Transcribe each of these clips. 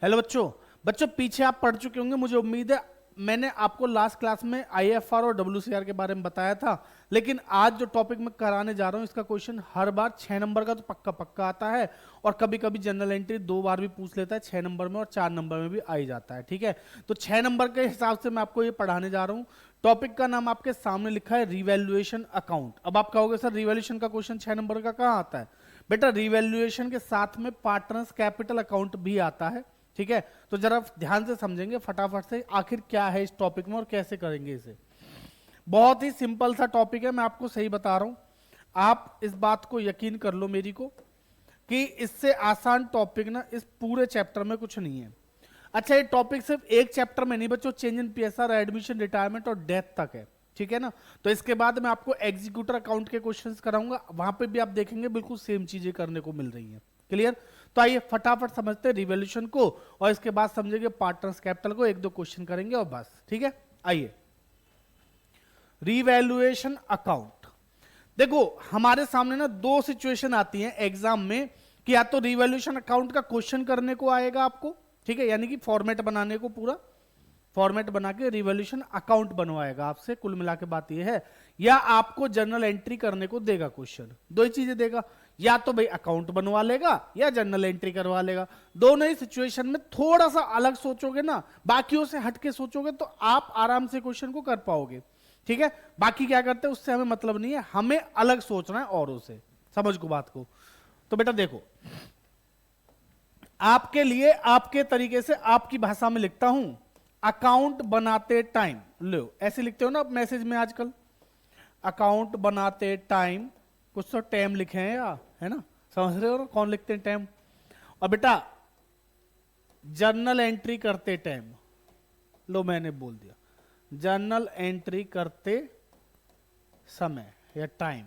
Hello बच्चों, बच्चों पीछे आप पढ़ चुके होंगे, मुझे उम्मीद है। मैंने आपको लास्ट क्लास में आईएफआर और डब्ल्यूसीआर के बारे में बताया था, लेकिन आज जो टॉपिक मैं कराने जा रहा हूं इसका क्वेश्चन हर बार 6 नंबर का तो पक्का पक्का आता है, और कभी कभी जनरल एंट्री 2 बार भी पूछ लेता है, 6 नंबर में और 4 नंबर में भी आ ही जाता है। ठीक है, तो 6 नंबर के हिसाब से मैं आपको ये पढ़ाने जा रहा हूँ। टॉपिक का नाम आपके सामने लिखा है रिवैल्यूएशन अकाउंट। अब आप कहोगे सर रिवैल्यूएशन का क्वेश्चन 6 नंबर का कहाँ आता है? बेटा रिवैल्यूएशन के साथ में पार्टनर्स कैपिटल अकाउंट भी आता है। ठीक है, तो जरा ध्यान से समझेंगे फटाफट से आखिर क्या है इस टॉपिक में और कैसे करेंगे इसे। बहुत ही सिंपल सा टॉपिक है, मैं आपको सही बता रहा हूं। आप इस बात को यकीन कर लो मेरी को कि इससे आसान टॉपिक ना इस पूरे चैप्टर में कुछ नहीं है। अच्छा, ये टॉपिक सिर्फ एक चैप्टर में नहीं बच्चों, change in PSR, admission, retirement और डेथ तक है। ठीक है ना, तो इसके बाद मैं आपको एग्जीक्यूटर अकाउंट के क्वेश्चंस कराऊंगा, वहां पे भी आप देखेंगे बिल्कुल सेम चीजें करने को मिल रही हैं। क्लियर? तो आइए फटाफट समझते हैं रिवॉल्यूशन को, और इसके बाद समझेंगे पार्टनर्स कैपिटल को, एक दो क्वेश्चन करेंगे और बस। ठीक है, आइए रिवैल्यूएशन अकाउंट। देखो हमारे सामने ना दो सिचुएशन आती हैं एग्जाम में, कि या तो रिवैल्यूएशन अकाउंट का क्वेश्चन करने को आएगा आपको, ठीक है, यानी कि फॉर्मेट बनाने को, पूरा फॉर्मेट बना के रिवॉल्यूशन अकाउंट बनवाएगा आपसे, कुल मिला के बात यह है, या आपको जर्नल एंट्री करने को देगा क्वेश्चन। दो ही चीजें देगा, या तो भाई अकाउंट बनवा लेगा या जर्नल एंट्री करवा लेगा। दोनों ही सिचुएशन में थोड़ा सा अलग सोचोगे ना, बाकियों से हटके सोचोगे तो आप आराम से क्वेश्चन को कर पाओगे। ठीक है, बाकी क्या करते हैं उससे हमें मतलब नहीं है, हमें अलग सोचना है औरों से। समझ को बात को। तो बेटा देखो, आपके लिए आपके तरीके से आपकी भाषा में लिखता हूं। अकाउंट बनाते टाइम, लो ऐसे लिखते हो ना मैसेज में आजकल, अकाउंट बनाते टाइम कुछ तो टाइम लिखे हैं या, है ना, समझ रहे हो ना कौन लिखते हैं टाइम। और बेटा जर्नल एंट्री करते टाइम, लो मैंने बोल दिया, जर्नल एंट्री करते समय या टाइम।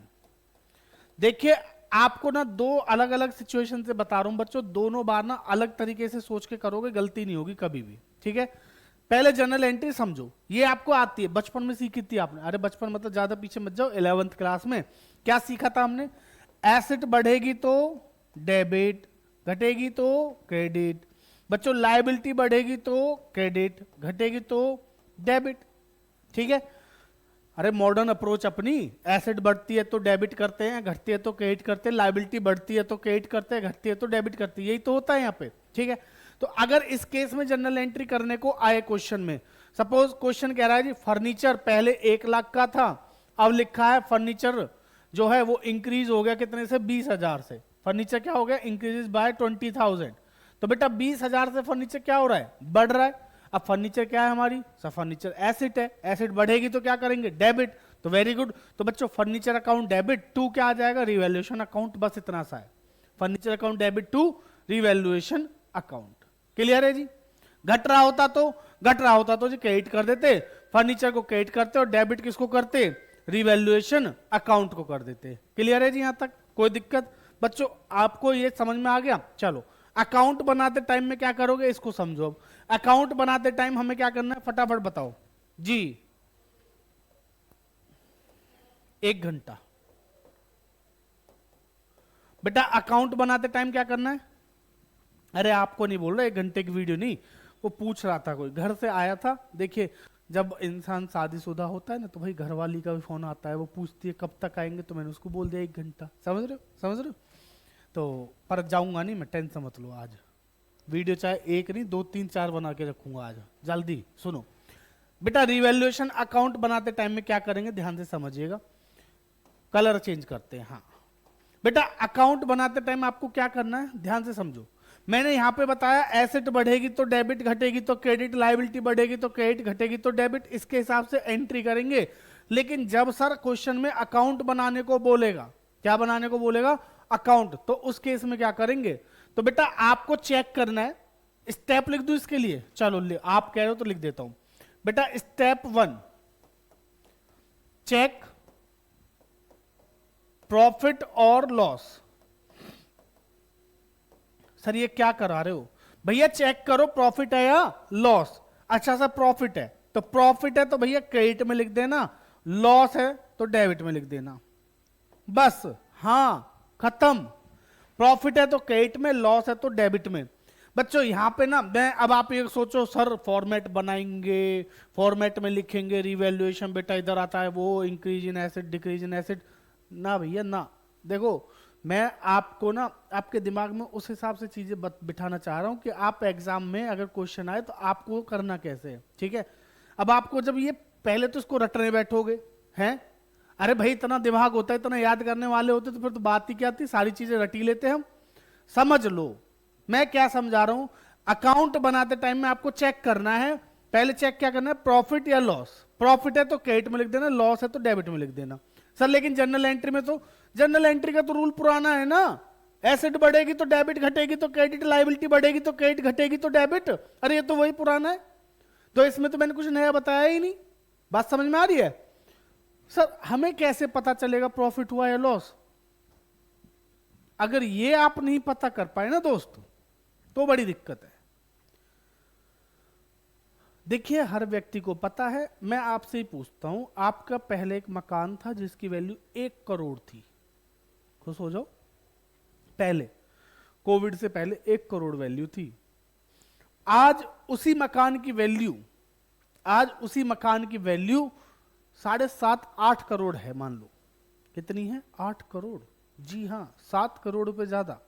देखिए आपको ना दो अलग अलग सिचुएशन से बता रहा हूं बच्चों, दोनों बार ना अलग तरीके से सोच के करोगे, गलती नहीं होगी कभी भी। ठीक है, पहले जर्नल एंट्री समझो, ये आपको आती है, बचपन में सीखी थी आपने। अरे बचपन मतलब ज्यादा पीछे मत जाओ, 11th क्लास में क्या सीखा था हमने? एसेट बढ़ेगी तो डेबिट, घटेगी तो क्रेडिट। बच्चों लायबिलिटी बढ़ेगी तो क्रेडिट, घटेगी तो डेबिट। ठीक है, अरे मॉडर्न अप्रोच अपनी, एसेट बढ़ती है तो डेबिट करते हैं, घटती है तो क्रेडिट करते हैं, लायबिलिटी बढ़ती है तो क्रेडिट करते हैं, घटती है तो डेबिट करते हैं, यही तो होता है यहाँ पे। ठीक है, तो अगर इस केस में जनरल एंट्री करने को आए क्वेश्चन में, सपोज क्वेश्चन कह रहा है जी फर्नीचर पहले 1 लाख का था, अब लिखा है फर्नीचर जो है वो इंक्रीज हो गया कितने से? 20,000 से। फर्नीचर क्या हो गया? Increase by 20,000। तो बेटा 20,000 से फर्नीचर क्या हो रहा है? बढ़ रहा है। अब फर्नीचर क्या है हमारी? सब फर्नीचर एसेट है, एसेट बढ़ेगी तो क्या करेंगे? डेबिट। तो वेरी गुड, तो बच्चों फर्नीचर अकाउंट डेबिट टू क्या आ जाएगा? Revaluation account. बस इतना सा है, furniture account debit to revaluation account. Clear है जी? घट रहा होता तो जी क्रेडिट कर देते, फर्नीचर को क्रेडिट करते और डेबिट किसको करते? रिवैल्यूएशन अकाउंट को कर देते। क्लियर है जी? यहां तक कोई दिक्कत? बच्चों आपको ये समझ में आ गया? चलो अकाउंट बनाते टाइम में क्या करोगे इसको समझो। अब अकाउंट बनाते टाइम हमें क्या करना है फटाफट बताओ जी। 1 घंटा। बेटा अकाउंट बनाते टाइम क्या करना है? अरे आपको नहीं बोल रहा, 1 घंटे की वीडियो नहीं, वो पूछ रहा था, कोई घर से आया था। देखिए जब इंसान शादीशुदा होता है ना तो भाई घरवाली का भी फोन आता है, वो पूछती है कब तक आएंगे, तो मैंने उसको बोल दिया 1 घंटा। समझ रहे हो? समझ रहे हो? तो पर जाऊंगा नहीं मैं, टेंशन मत लो, आज वीडियो चाहे 1 नहीं 2 3 4 बना के रखूंगा आज। जल्दी सुनो बेटा, रिवैल्यूएशन अकाउंट बनाते टाइम में क्या करेंगे ध्यान से समझिएगा। कलर चेंज करते हैं। हाँ बेटा अकाउंट बनाते टाइम आपको क्या करना है ध्यान से समझो। मैंने यहां पे बताया एसेट बढ़ेगी तो डेबिट, घटेगी तो क्रेडिट, लायबिलिटी बढ़ेगी तो क्रेडिट, घटेगी तो डेबिट, इसके हिसाब से एंट्री करेंगे। लेकिन जब सर क्वेश्चन में अकाउंट बनाने को बोलेगा, क्या बनाने को बोलेगा? अकाउंट, तो उस केस में क्या करेंगे? तो बेटा आपको चेक करना है, स्टेप लिख दूं इसके लिए? चलो आप कह रहे हो तो लिख देता हूं। बेटा स्टेप 1, चेक प्रॉफिट और लॉस। सर ये क्या करा रहे हो? भैया चेक करो प्रॉफिट है या लॉस। अच्छा सर प्रॉफिट है, तो प्रॉफिट है तो भैया क्रेडिट में लिख देना, लॉस है तो डेबिट में लिख देना, बस। हां खत्म। प्रॉफिट है तो क्रेडिट में, लॉस है तो डेबिट में। बच्चों यहाँ पे ना मैं, अब आप ये सोचो सर फॉर्मेट बनाएंगे, फॉर्मेट में लिखेंगे रिवैल्यूएशन, बेटा इधर आता है वो increase in asset decrease in asset, ना भैया ना। देखो मैं आपको ना आपके दिमाग में उस हिसाब से चीजें बिठाना चाह रहा हूं कि आप एग्जाम में अगर क्वेश्चन आए तो आपको करना कैसे है, ठीक है। अब आपको जब ये पहले तो इसको रटने बैठोगे हैं, अरे भाई इतना दिमाग होता है, इतना याद करने वाले होते तो फिर तो बात ही क्या थी, सारी चीजें रटी लेते हम। समझ लो मैं क्या समझा रहा हूं। अकाउंट बनाते टाइम में आपको चेक करना है, पहले चेक क्या करना है, प्रॉफिट या लॉस। प्रॉफिट है तो क्रेडिट में लिख देना, लॉस है तो डेबिट में लिख देना। सर लेकिन जर्नल एंट्री में तो, जर्नल एंट्री का तो रूल पुराना है ना, एसेट बढ़ेगी तो डेबिट घटेगी तो क्रेडिट, लायबिलिटी बढ़ेगी तो क्रेडिट घटेगी तो डेबिट। अरे ये तो वही पुराना है, तो इसमें तो मैंने कुछ नया बताया ही नहीं। बात समझ में आ रही है? सर हमें कैसे पता चलेगा प्रॉफिट हुआ या लॉस? अगर ये आप नहीं पता कर पाए ना दोस्त तो बड़ी दिक्कत है। देखिए हर व्यक्ति को पता है, मैं आपसे ही पूछता हूं, आपका पहले एक मकान था जिसकी वैल्यू 1 करोड़ थी, खुश हो जाओ, पहले कोविड से पहले 1 करोड़ वैल्यू थी। आज उसी मकान की वैल्यू, आज उसी मकान की वैल्यू 7.5-8 करोड़ है, मान लो। कितनी है? 8 करोड़। जी हां, 7 करोड़ रुपए ज्यादा।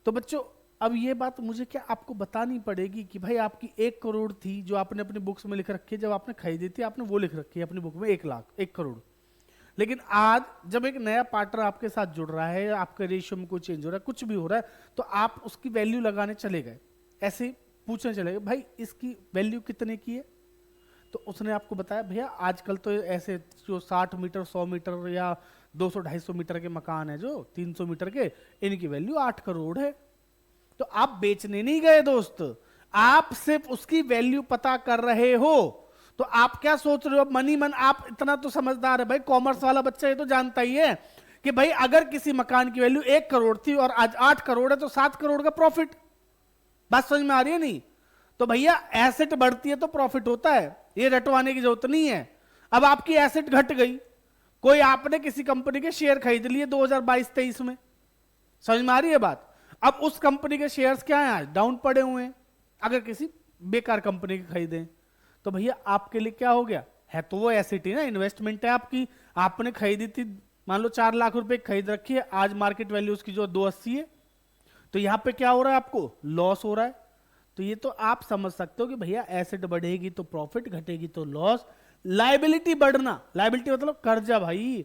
तो बच्चों अब ये बात मुझे क्या आपको बतानी पड़ेगी कि भाई आपकी 1 करोड़ थी जो आपने अपनी बुक्स में लिख रखी है, जब आपने खरीदी थी आपने वो लिख रखी है अपनी बुक में 1 लाख 1 करोड़। लेकिन आज जब एक नया पार्टनर आपके साथ जुड़ रहा है, आपके रेशियो में कोई चेंज हो रहा है, कुछ भी हो रहा है, तो आप उसकी वैल्यू लगाने चले गए, ऐसे पूछने चले गए भाई इसकी वैल्यू कितने की है, तो उसने आपको बताया भैया आजकल तो ऐसे जो 60 मीटर 100 मीटर या 200-250 मीटर के मकान है, जो 300 मीटर के, इनकी वैल्यू 8 करोड़ है। तो आप बेचने नहीं गए दोस्त, आप सिर्फ उसकी वैल्यू पता कर रहे हो। तो आप क्या सोच रहे हो? मनी मन, आप इतना तो समझदार है भाई, कॉमर्स वाला बच्चा ये तो जानता ही है कि भाई अगर किसी मकान की वैल्यू 1 करोड़ थी और आज 8 करोड़ है तो 7 करोड़ का प्रॉफिट। बात समझ में आ रही है नहीं? तो भैया एसेट बढ़ती है तो प्रॉफिट होता है, ये रटवाने की जरूरत नहीं है। अब आपकी एसेट घट गई, कोई आपने किसी कंपनी के शेयर खरीद लिए 2022-23 में, समझ में आ रही है बात? अब उस कंपनी के शेयर्स क्या हैं? आज डाउन पड़े हुए हैं। अगर किसी बेकार कंपनी के खरीदें तो भैया आपके लिए क्या हो गया? है तो वो एसेट ही ना, इन्वेस्टमेंट है आपकी। आपने खरीदी थी मान लो 4 लाख रुपए खरीद रखी है, आज मार्केट वैल्यू उसकी जो 280 है, तो यहां पे क्या हो रहा है? आपको लॉस हो रहा है। तो ये तो आप समझ सकते हो कि भैया एसेट बढ़ेगी तो प्रॉफिट, घटेगी तो लॉस। लायबिलिटी बढ़ना, लायबिलिटी मतलब कर्जा भाई,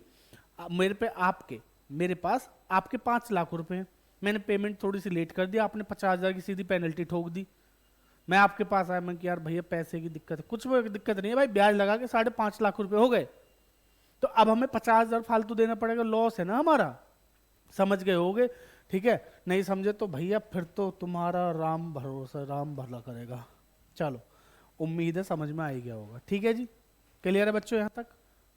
मेरे पे आपके, मेरे पास आपके 5 लाख रुपए हैं, मैंने पेमेंट थोड़ी सी लेट कर दी, आपने 50,000 की सीधी पेनल्टी ठोक दी। मैं आपके पास आया, मैं कि यार भैया पैसे की दिक्कत है, कुछ भी दिक्कत नहीं है भाई, ब्याज लगा के 5.5 लाख रुपए हो गए, तो अब हमें 50,000 फालतू देना पड़ेगा, लॉस है ना हमारा। समझ गए होगे? ठीक है, नहीं समझे तो भैया फिर तो तुम्हारा राम भरोसा, राम भला करेगा। चलो उम्मीद है समझ में आ ही गया होगा। ठीक है जी, क्लियर है बच्चों यहाँ तक?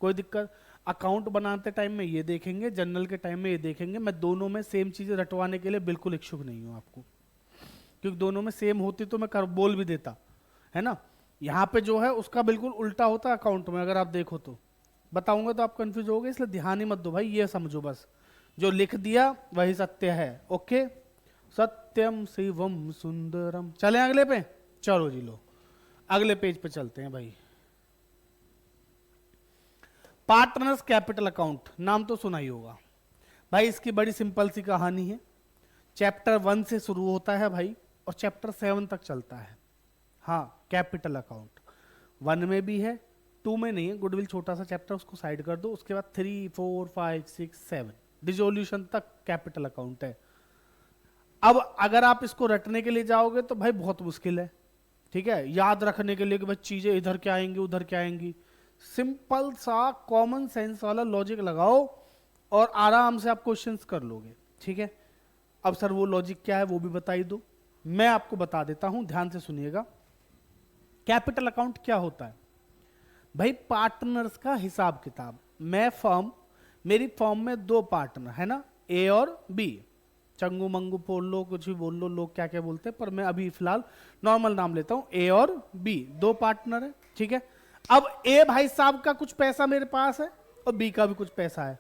कोई दिक्कत? अकाउंट बनाते टाइम में ये देखेंगे, जनरल के टाइम में ये देखेंगे। मैं दोनों में सेम चीजें रटवाने के लिए बिल्कुल इच्छुक नहीं हूं आपको, क्योंकि दोनों में सेम होती तो मैं कर बोल भी देता, है ना। यहाँ पे जो है उसका बिल्कुल उल्टा होता है अकाउंट में, अगर आप देखो तो बताऊंगा तो आप कंफ्यूज हो गए, इसलिए ध्यान ही मत दो भाई, ये समझो बस जो लिख दिया वही सत्य है। ओके, सत्यम शिवम सुंदरम। चले अगले पे, चलो जी लो अगले पेज पे चलते हैं भाई। पार्टनर्स कैपिटल अकाउंट, नाम तो सुना ही होगा भाई। इसकी बड़ी सिंपल सी कहानी है, चैप्टर 1 से शुरू होता है भाई और चैप्टर 7 तक चलता है। हाँ, कैपिटल अकाउंट 1 में भी है, 2 में नहीं है, गुडविल छोटा सा चैप्टर, उसको साइड कर दो। उसके बाद 3, 4, 5, 6, 7 डिसोल्यूशन तक कैपिटल अकाउंट है। अब अगर आप इसको रटने के लिए जाओगे तो भाई बहुत मुश्किल है, ठीक है, याद रखने के लिए कि भाई चीजें इधर क्या आएंगी उधर क्या आएंगी। सिंपल सा कॉमन सेंस वाला लॉजिक लगाओ और आराम से आप क्वेश्चंस कर लोगे। ठीक है, अब सर वो लॉजिक क्या है वो भी बताई दो, मैं आपको बता देता हूं, ध्यान से सुनिएगा। कैपिटल अकाउंट क्या होता है भाई? पार्टनर्स का हिसाब किताब। मैं फर्म, मेरी फर्म में 2 पार्टनर है ना, ए और बी। चंगू मंगू बोल लो, कुछ भी बोल लो, लोग क्या क्या बोलते हैं, पर मैं अभी फिलहाल नॉर्मल नाम लेता हूं, ए और बी 2 पार्टनर है। ठीक है, अब ए भाई साहब का कुछ पैसा मेरे पास है और बी का भी कुछ पैसा है।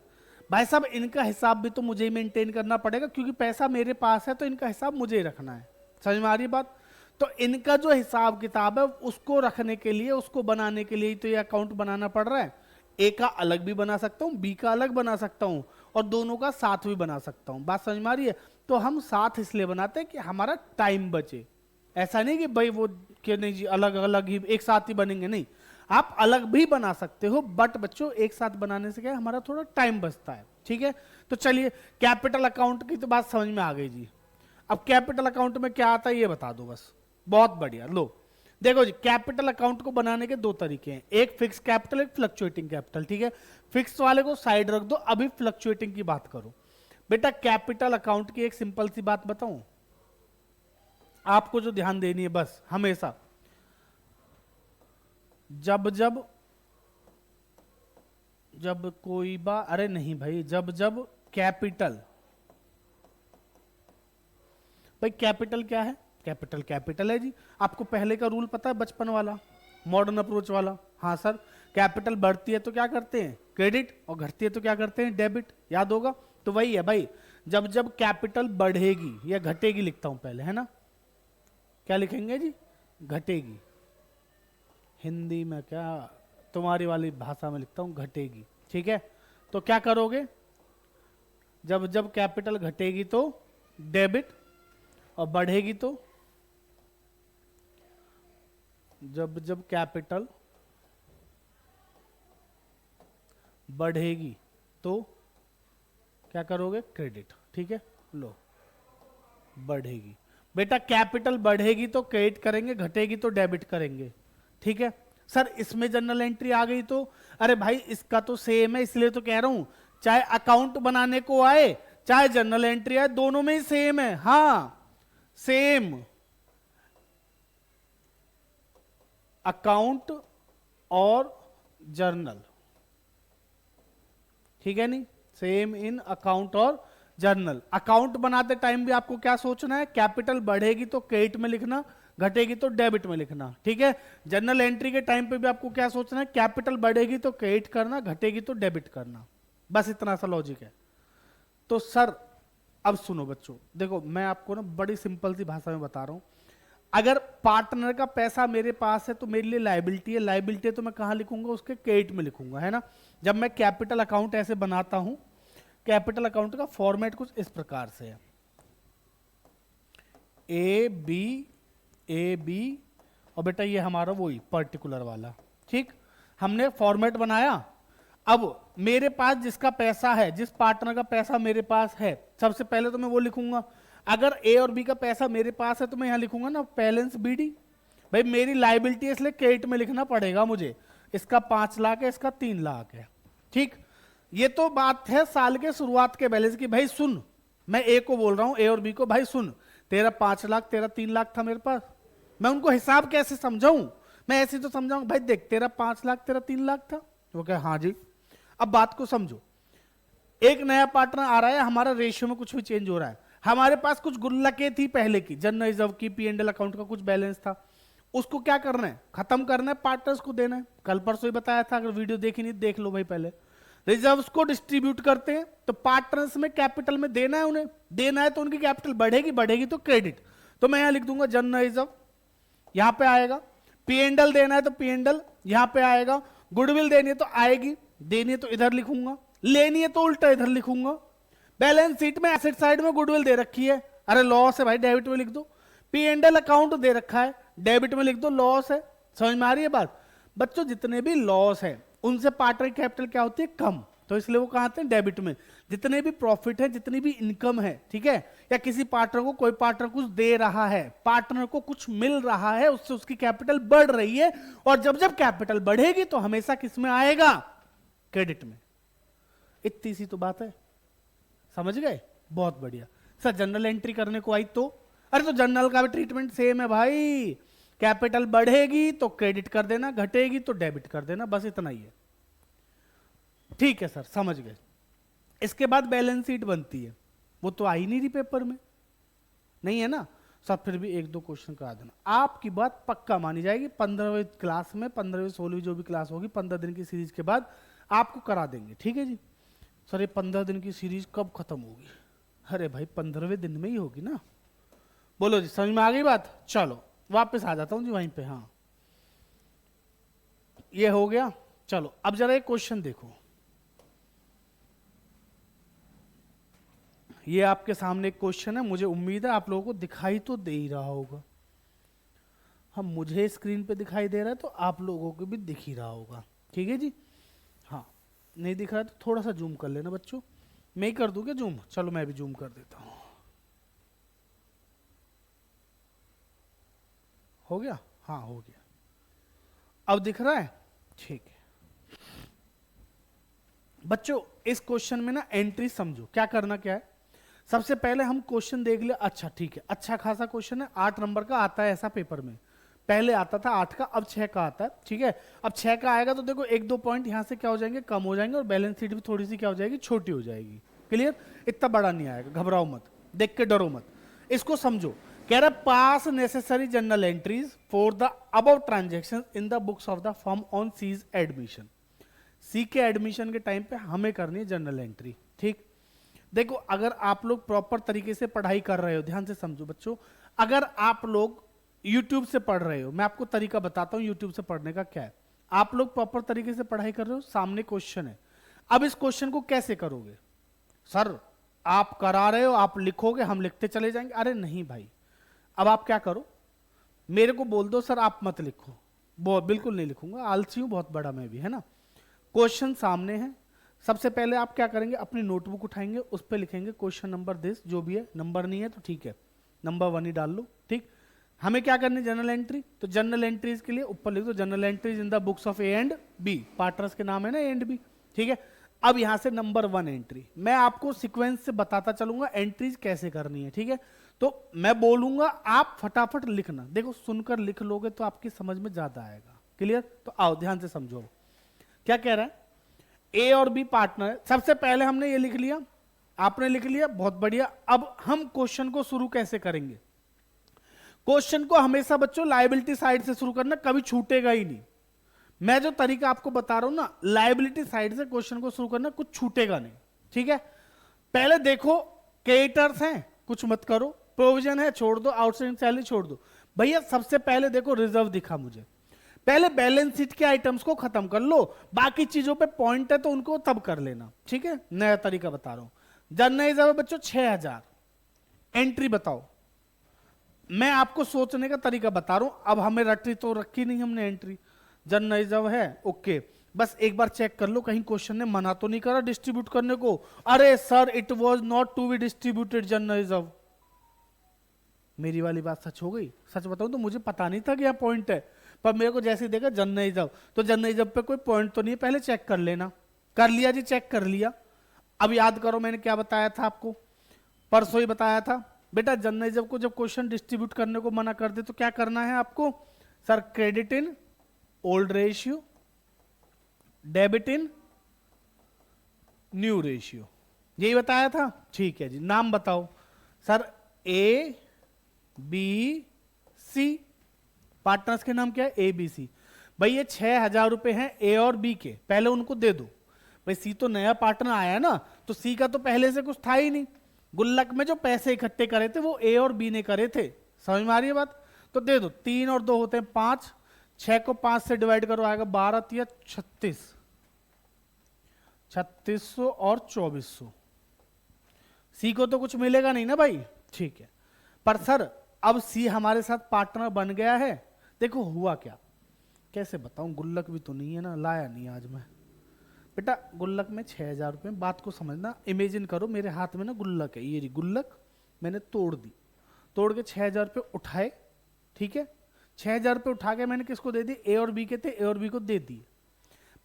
भाई साहब इनका हिसाब भी तो मुझे ही मेंटेन करना पड़ेगा, क्योंकि पैसा मेरे पास है तो इनका हिसाब मुझे ही रखना है। समझ में आ रही बात? तो इनका जो हिसाब किताब है उसको रखने के लिए, उसको बनाने के लिए तो ये अकाउंट बनाना पड़ रहा है। ए का अलग भी बना सकता हूं, बी का अलग बना सकता हूं, और दोनों का साथ भी बना सकता हूं। बात समझ में आ रही है? तो हम साथ इसलिए बनाते हैं कि हमारा टाइम बचे। ऐसा नहीं कि भाई वो कि नहीं जी अलग अलग ही एक साथ ही बनेंगे, नहीं, आप अलग भी बना सकते हो, बट बच्चों एक साथ बनाने से क्या है, हमारा थोड़ा टाइम बचता है। ठीक है, तो चलिए कैपिटल अकाउंट की तो बात समझ में आ गई जी। अब कैपिटल अकाउंट में क्या आता है ये बता दो बस। बहुत बढ़िया, लो देखो जी, कैपिटल अकाउंट को बनाने के दो तरीके हैं, एक फिक्स कैपिटल, एक फ्लक्चुएटिंग कैपिटल। ठीक है, फिक्स वाले को साइड रख दो, अभी फ्लक्चुएटिंग की बात करो। बेटा कैपिटल अकाउंट की एक सिंपल सी बात बताऊं आपको, जो ध्यान देनी है बस हमेशा, जब जब जब कोई बात, अरे नहीं भाई, जब जब कैपिटल, भाई कैपिटल क्या है, कैपिटल कैपिटल है जी। आपको पहले का रूल पता है बचपन वाला, मॉडर्न अप्रोच वाला? हाँ सर, कैपिटल बढ़ती है तो क्या करते हैं, क्रेडिट, और घटती है तो क्या करते हैं, डेबिट। याद होगा? तो वही है भाई, जब जब कैपिटल बढ़ेगी या घटेगी, लिखता हूं पहले, है ना, क्या लिखेंगे जी, घटेगी। हिंदी में क्या, तुम्हारी वाली भाषा में लिखता हूं घटेगी। ठीक है, तो क्या करोगे, जब जब कैपिटल घटेगी तो डेबिट, और बढ़ेगी तो, जब जब कैपिटल बढ़ेगी तो क्या करोगे, क्रेडिट। ठीक है, लो बढ़ेगी, बेटा कैपिटल बढ़ेगी तो क्रेडिट करेंगे, घटेगी तो डेबिट करेंगे। ठीक है सर, इसमें जनरल एंट्री आ गई तो, अरे भाई इसका तो सेम है, इसलिए तो कह रहा हूं, चाहे अकाउंट बनाने को आए चाहे जनरल एंट्री आए, दोनों में ही सेम है। हाँ सेम, अकाउंट और जर्नल, ठीक है नहीं, सेम इन अकाउंट और जर्नल। अकाउंट बनाते टाइम भी आपको क्या सोचना है, कैपिटल बढ़ेगी तो क्रेडिट में लिखना, घटेगी तो डेबिट में लिखना। ठीक है, जर्नल एंट्री के टाइम पे भी आपको क्या सोचना है, कैपिटल बढ़ेगी तो क्रेडिट करना, घटेगी तो डेबिट करना, बस इतना सा लॉजिक है। तो सर अब सुनो बच्चों, देखो मैं आपको ना बड़ी सिंपल सी भाषा में बता रहा हूं, अगर पार्टनर का पैसा मेरे पास है तो मेरे लिए लायबिलिटी है, लायबिलिटी है तो मैं कहां लिखूंगा, उसके क्रेडिट में लिखूंगा, है ना। जब मैं कैपिटल अकाउंट ऐसे बनाता हूं, कैपिटल अकाउंट का फॉर्मेट कुछ इस प्रकार से है, ए बी, और बेटा ये हमारा वही पर्टिकुलर वाला। ठीक, हमने फॉर्मेट बनाया। अब मेरे पास जिसका पैसा है, जिस पार्टनर का पैसा मेरे पास है, सबसे पहले तो मैं वो लिखूंगा। अगर ए और बी का पैसा मेरे पास है तो मैं यहां लिखूंगा ना बैलेंस बीडी। भाई मेरी लायबिलिटी है इसलिए क्रेडिट में लिखना पड़ेगा मुझे, इसका 5 लाख है, इसका 3 लाख है। ठीक, ये तो बात है साल के शुरुआत के बैलेंस की। भाई सुन, मैं ए को बोल रहा हूं, ए और बी को, भाई सुन, तेरा 5 लाख तेरा 3 लाख था मेरे पास, मैं उनको हिसाब कैसे समझाऊं, मैं ऐसे तो समझाऊं, भाई देख तेरा 5 लाख तेरा 3 लाख था, वो कहे हाँ जी। अब बात को समझो, एक नया पार्टनर आ रहा है, हमारा रेशियो में कुछ भी चेंज हो रहा है, हमारे पास कुछ गुल्लकें थी पहले की, जनरल रिजर्व की, पी&एल अकाउंट का कुछ बैलेंस था, उसको क्या करना है, खत्म करना है, पार्टनर्स को देना है। कल परसों ही बताया था, अगर वीडियो देखी नहीं देख लो भाई पहले। रिजर्व्स को डिस्ट्रीब्यूट करते हैं तो पार्टनर्स में कैपिटल में देना है, उन्हें देना है तो उनकी कैपिटल बढ़ेगी तो क्रेडिट, तो मैं यहां लिख दूंगा जनरल रिजर्व, यहां पे आएगा। पी&एल देना है तो पी&एल यहां पे आएगा, गुडविल देनी है तो आएगी, देनी है तो इधर लिखूंगा, लेनी है तो उल्टा इधर लिखूंगा। बैलेंस शीट में एसेट साइड में गुडविल दे रखी है, अरे लॉस है भाई डेबिट में लिख दो। पी&एल अकाउंट दे रखा है, डेबिट में लिख दो, लॉस है। समझ में आ रही है बात? बच्चों जितने भी लॉस है उनसे पार्टनर कैपिटल क्या होती है, कम, तो इसलिए वो कहां आते हैं, डेबिट में। जितने भी प्रॉफिट है, जितनी भी इनकम है, ठीक है, या किसी पार्टनर को, कोई पार्टनर कुछ दे रहा है, पार्टनर को कुछ मिल रहा है, उससे उसकी कैपिटल बढ़ रही है, और जब जब कैपिटल बढ़ेगी तो हमेशा किस में आएगा, क्रेडिट में। इतनी सी तो बात है, समझ गए? बहुत बढ़िया। सर जनरल एंट्री करने को आई तो, अरे तो जनरल का भी ट्रीटमेंट सेम है भाई, कैपिटल बढ़ेगी तो क्रेडिट कर देना, घटेगी तो डेबिट कर देना, बस इतना ही है। ठीक है सर, समझ गए। इसके बाद बैलेंस शीट बनती है, वो तो आई नहीं रही पेपर में, नहीं है ना सर, फिर भी 1-2 क्वेश्चन करा देना, आपकी बात पक्का मानी जाएगी। 15वीं क्लास में, 15वीं 16वीं जो भी क्लास होगी, 15 दिन की सीरीज के बाद आपको करा देंगे। ठीक है जी। सर ये 15 दिन की सीरीज कब खत्म होगी? अरे भाई 15वें दिन में ही होगी ना, बोलो जी, समझ में आ गई बात? चलो वापस आ जाता हूं जी वहीं पे। हाँ ये हो गया। चलो अब जरा एक क्वेश्चन देखो, ये आपके सामने एक क्वेश्चन है, मुझे उम्मीद है आप लोगों को दिखाई तो दे ही रहा होगा। हम मुझे स्क्रीन पे दिखाई दे रहा है तो आप लोगों को भी दिख ही रहा होगा, ठीक है जी। हाँ नहीं दिख रहा है तो थोड़ा सा जूम कर लेना बच्चों, मैं ही कर दूं क्या जूम? चलो मैं भी जूम कर देता हूं। हो गया? हाँ हो गया, अब दिख रहा है? ठीक है बच्चों, इस क्वेश्चन में ना एंट्री समझो, क्या करना क्या है। सबसे पहले हम क्वेश्चन देख ले, अच्छा ठीक है, अच्छा खासा क्वेश्चन है, 8 नंबर का आता है ऐसा पेपर में, पहले आता था 8 का, अब 6 का आता है, ठीक है। अब 6 का आएगा तो देखो 1-2 पॉइंट यहां से क्या हो जाएंगे, कम हो जाएंगे, और बैलेंस शीट भी थोड़ी सी क्या हो जाएगी, छोटी हो जाएगी। क्लियर? इतना बड़ा नहीं आएगा, घबराओ मत, देख के डरो मत, इसको समझो। कह रहा pass necessary journal entries for the above transaction in the books of the firm on C's admission. C के एडमिशन के टाइम पे हमें करनी है जनरल एंट्री, ठीक। देखो अगर आप लोग प्रॉपर तरीके से पढ़ाई कर रहे हो, ध्यान से समझो बच्चों, अगर आप लोग YouTube से पढ़ रहे हो, मैं आपको तरीका बताता हूं YouTube से पढ़ने का क्या है। आप लोग प्रॉपर तरीके से पढ़ाई कर रहे हो, सामने क्वेश्चन है, अब इस क्वेश्चन को कैसे करोगे? सर आप करा रहे हो, आप लिखोगे, हम लिखते चले जाएंगे। अरे नहीं भाई, अब आप क्या करो, मेरे को बोल दो सर आप मत लिखो, बिल्कुल नहीं लिखूंगा, आलसी हूं बहुत बड़ा मैं भी, है ना। क्वेश्चन सामने है, सबसे पहले आप क्या करेंगे, अपनी नोटबुक उठाएंगे, उस पर लिखेंगे क्वेश्चन नंबर दिस, जो भी है, नंबर नहीं है तो ठीक है, नंबर 1 ही डाल लो, ठीक। हमें क्या करनी, जनरल एंट्री, तो जनरल एंट्रीज के लिए ऊपर लिख दो journal entries in the books of A and B, partners के नाम है ना ए एंड बी, ठीक है। अब यहां से नंबर 1 एंट्री, मैं आपको सीक्वेंस से बताता चलूंगा एंट्रीज कैसे करनी है, ठीक है। तो मैं बोलूंगा आप फटाफट लिखना, देखो सुनकर लिख लोगे तो आपकी समझ में ज्यादा आएगा। क्लियर? तो आओ ध्यान से समझो क्या कह रहा है। ए और बी पार्टनर है, सबसे पहले हमने ये लिख लिया, आपने लिख लिया, बहुत बढ़िया। अब हम क्वेश्चन को शुरू कैसे करेंगे, क्वेश्चन को हमेशा बच्चों लायबिलिटी साइड से शुरू करना, कभी छूटेगा ही नहीं। मैं जो तरीका आपको बता रहा हूं ना, लायबिलिटी साइड से क्वेश्चन को शुरू करना, कुछ छूटेगा नहीं, ठीक है। पहले देखो क्रेडिटर्स हैं, कुछ मत करो, प्रोविजन है छोड़ दो, आउटस्टैंडिंग सैलरी छोड़ दो। भैया सबसे पहले देखो रिजर्व दिखा मुझे, पहले बैलेंस शीट के आइटम्स को खत्म कर लो, बाकी चीजों पे पॉइंट है तो उनको तब कर लेना, ठीक है। नया तरीका बता रहा हूं। जनरल रिजर्व बच्चों 6000, एंट्री बताओ, मैं आपको सोचने का तरीका बता रहा हूं, अब हमें रटी तो रखी नहीं हमने एंट्री, जनरल रिजर्व है ओके, बस एक बार चेक कर लो कहीं क्वेश्चन ने मना तो नहीं करा डिस्ट्रीब्यूट करने को। अरे sir it was not to be distributed general reserve, मेरी वाली बात सच हो गई। सच बताऊं तो मुझे पता नहीं था कि यह पॉइंट है, पर मेरे को जैसे ही देखा जनरल रिजर्व, तो जनरल रिजर्व पे कोई पॉइंट तो नहीं है, पहले चेक कर लेना। कर लिया जी, चेक कर लिया। अब याद करो मैंने क्या बताया था आपको, परसों ही बताया था बेटा, जनरल रिजर्व को जब क्वेश्चन डिस्ट्रीब्यूट करने को मना कर दे तो क्या करना है आपको, sir credit in old ratio, debit in new ratio, यही बताया था, ठीक है जी। नाम बताओ sir, A B C, partners के नाम क्या है, ए बी सी। भाई ये 6000 रुपए हैं ए और बी के, पहले उनको दे दो। भाई सी तो नया पार्टनर आया ना, तो सी का तो पहले से कुछ था ही नहीं, गुल्लक में जो पैसे इकट्ठे करे थे वो ए और बी ने करे थे, समझ में आ रही है बात। तो दे दो, 3 और 2 होते हैं 5, 6 को 5 से डिवाइड करो आएगा 12 तिया 36, 3600 और 2400। सी को तो कुछ मिलेगा नहीं ना भाई, ठीक है। पर सर अब सी हमारे साथ पार्टनर बन गया है, देखो हुआ क्या, कैसे बताऊं, गुल्लक भी तो नहीं है ना, लाया नहीं आज मैं बेटा, गुल्लक में 6000 रुपये, बात को समझना, इमेजिन करो मेरे हाथ में ना गुल्लक है, ये गुल्लक मैंने तोड़ दी, तोड़ के 6000 रुपये उठाए, ठीक है। 6000 रुपये उठा के मैंने किसको दे दी, ए और बी के थे, ए और बी को दे दिए,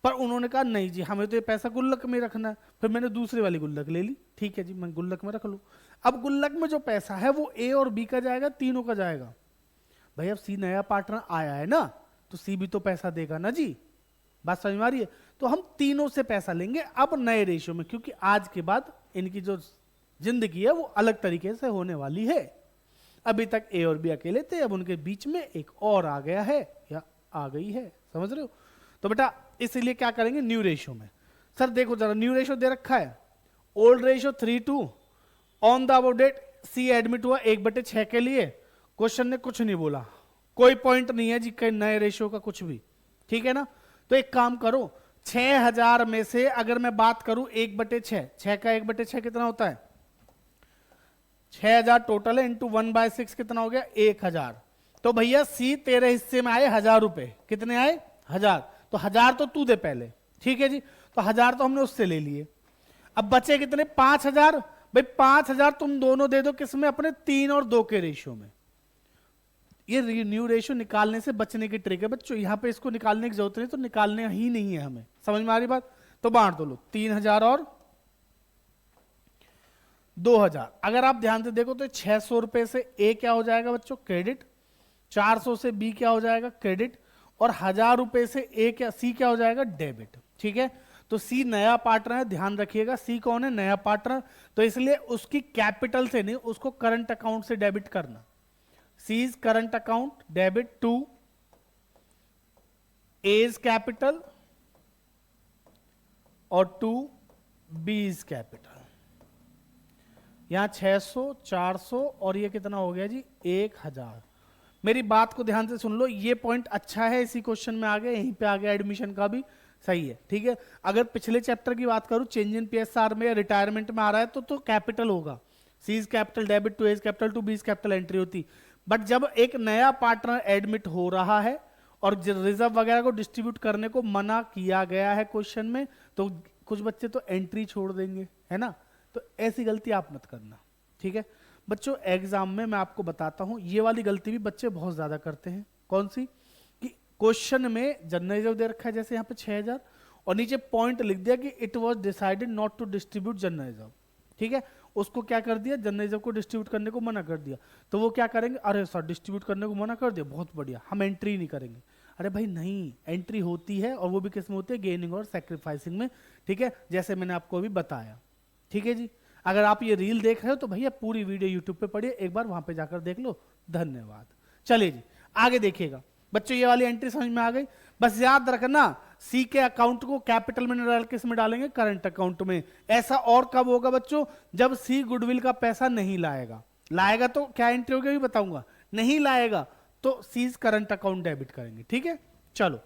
पर उन्होंने कहा नहीं जी हमें तो ये पैसा गुल्लक में रखना है, फिर मैंने दूसरी वाली गुल्लक ले ली, ठीक है जी मैं गुल्लक में रख लूँ। अब गुल्लक में जो पैसा है वो ए और बी का जाएगा, तीनों का जाएगा। भाई अब सी नया पार्टनर आया है ना, तो सी भी तो पैसा देगा ना जी, बात समझ में आ रही है। तो हम तीनों से पैसा लेंगे अब नए रेशियो में, क्योंकि आज के बाद इनकी जो जिंदगी है वो अलग तरीके से होने वाली है। अभी तक ए और बी अकेले थे, अब उनके बीच में एक और आ गया है या आ गई है, समझ रहे हो। तो बेटा इसलिए क्या करेंगे, न्यू रेशियो में। सर देखो जरा न्यू रेशियो दे रखा है, old ratio 3:2, on the above date C admit हुआ 1/6 के लिए, क्वेश्चन ने कुछ नहीं बोला, कोई पॉइंट नहीं है जी कहीं नए रेशियो का कुछ भी, ठीक है ना। तो एक काम करो, 6000 में से अगर मैं बात करूं 1/6, 6 का 1/6 कितना होता है, 6000 टोटल है, इंटू 1/6 कितना हो गया 1000। तो भैया सी तेरे हिस्से में आए 1000 रुपए, कितने आए 1000, तो 1000 तो तू दे पहले, ठीक है जी। तो 1000 तो हमने उससे ले लिए, अब बचे कितने 5000। भाई 5000 तुम दोनों दे दो किसमें, अपने 3 और 2 के रेशियो में। ये न्यू रेशियो निकालने से बचने की ट्रिक है बच्चों, यहां पे इसको निकालने की जरूरत नहीं, तो निकालने ही नहीं है हमें, समझ में आ रही बात। तो बांट दो लो, 3000 और 2000। अगर आप ध्यान से देखो तो 600 रुपए से ए क्या हो जाएगा बच्चों, क्रेडिट, 400 से बी क्या हो जाएगा, क्रेडिट, और 1000 रुपए से ए क्या, सी क्या हो जाएगा, डेबिट, ठीक है। तो सी नया पार्टनर है, ध्यान रखिएगा, सी कौन है, नया पार्टनर, तो इसलिए उसकी कैपिटल से नहीं, उसको करंट अकाउंट से डेबिट करना। C is current account debit to A's capital और टू बी इज कैपिटल। यहां 600, 400 और ये कितना हो गया जी 1000। मेरी बात को ध्यान से सुन लो, ये पॉइंट अच्छा है, इसी क्वेश्चन में आ गया, यहीं पे आ गया एडमिशन का भी, सही है, ठीक है। अगर पिछले चैप्टर की बात करूं, चेंज इन पीएसआर में या रिटायरमेंट में आ रहा है तो कैपिटल होगा, C is capital debit to A's capital to B is capital entry होती। बट जब एक नया पार्टनर एडमिट हो रहा है और रिजर्व वगैरह को डिस्ट्रीब्यूट करने को मना किया गया है क्वेश्चन में, तो कुछ बच्चे तो एंट्री छोड़ देंगे, है ना। तो ऐसी गलती आप मत करना, ठीक है बच्चों। एग्जाम में मैं आपको बताता हूं, ये वाली गलती भी बच्चे बहुत ज्यादा करते हैं। कौन सी, कि क्वेश्चन में जनरल रिजर्व दे रखा है, जैसे यहाँ पे 6000, और नीचे पॉइंट लिख दिया कि it was decided not to distribute general reserve, ठीक है। उसको क्या कर दिया, जनरल रिजर्व को डिस्ट्रीब्यूट करने को मना कर दिया। तो वो क्या करेंगे, अरे सर डिस्ट्रीब्यूट करने को मना कर दिया, बहुत बढ़िया, हम एंट्री नहीं करेंगे। अरे भाई नहीं, एंट्री होती है, और वो भी किस में होती है, गेनिंग और सैक्रिफाइसिंग में, ठीक है, जैसे मैंने आपको अभी बताया, ठीक है जी। अगर आप ये रील देख रहे हो तो भैया पूरी वीडियो यूट्यूब पे पढ़िए, एक बार वहां पे जाकर देख लो। धन्यवाद। चलिए जी आगे देखिएगा बच्चों, ये वाली एंट्री समझ में आ गई। बस याद रखना, सी के अकाउंट को कैपिटल में डाल किस में डालेंगे, करंट अकाउंट में। ऐसा और कब होगा बच्चों, जब सी गुडविल का पैसा नहीं लाएगा। लाएगा तो क्या एंट्री होगी अभी बताऊंगा, नहीं लाएगा तो सीज करंट अकाउंट डेबिट करेंगे, ठीक है। चलो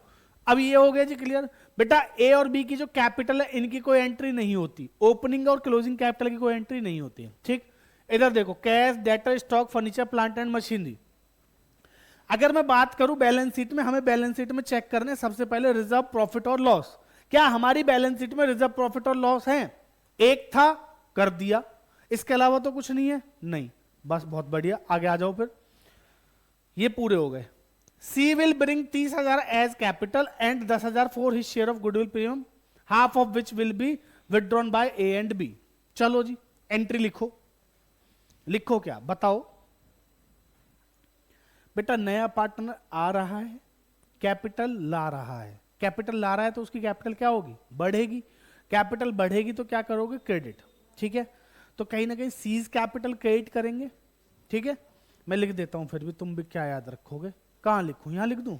अब ये हो गया जी क्लियर। बेटा ए और बी की जो कैपिटल है इनकी कोई एंट्री नहीं होती, ओपनिंग और क्लोजिंग कैपिटल की कोई एंट्री नहीं होती है, ठीक। इधर देखो, cash, debtor, stock, furniture, plant and machinery. अगर मैं बात करूं बैलेंस शीट में, हमें बैलेंस शीट में चेक करने सबसे पहले रिजर्व, प्रॉफिट और लॉस। क्या हमारी बैलेंस शीट में रिजर्व, प्रॉफिट और लॉस है, एक था कर दिया, इसके अलावा तो कुछ नहीं है, नहीं, बस बहुत बढ़िया, आगे आ जाओ फिर। ये पूरे हो गए। C will bring 30,000 as capital and 10,000 for his share of goodwill premium, half of which will be withdrawn by A and B. चलो जी एंट्री लिखो, लिखो क्या बताओ बेटा। नया पार्टनर आ रहा है, कैपिटल ला रहा है, कैपिटल ला रहा है तो उसकी कैपिटल क्या होगी, बढ़ेगी। कैपिटल बढ़ेगी तो क्या करोगे, क्रेडिट, ठीक है। तो कहीं ना कहीं सीज कैपिटल क्रेडिट करेंगे, ठीक है। मैं लिख देता हूं, फिर भी तुम भी क्या याद रखोगे, कहां लिखूं, यहां लिख दूं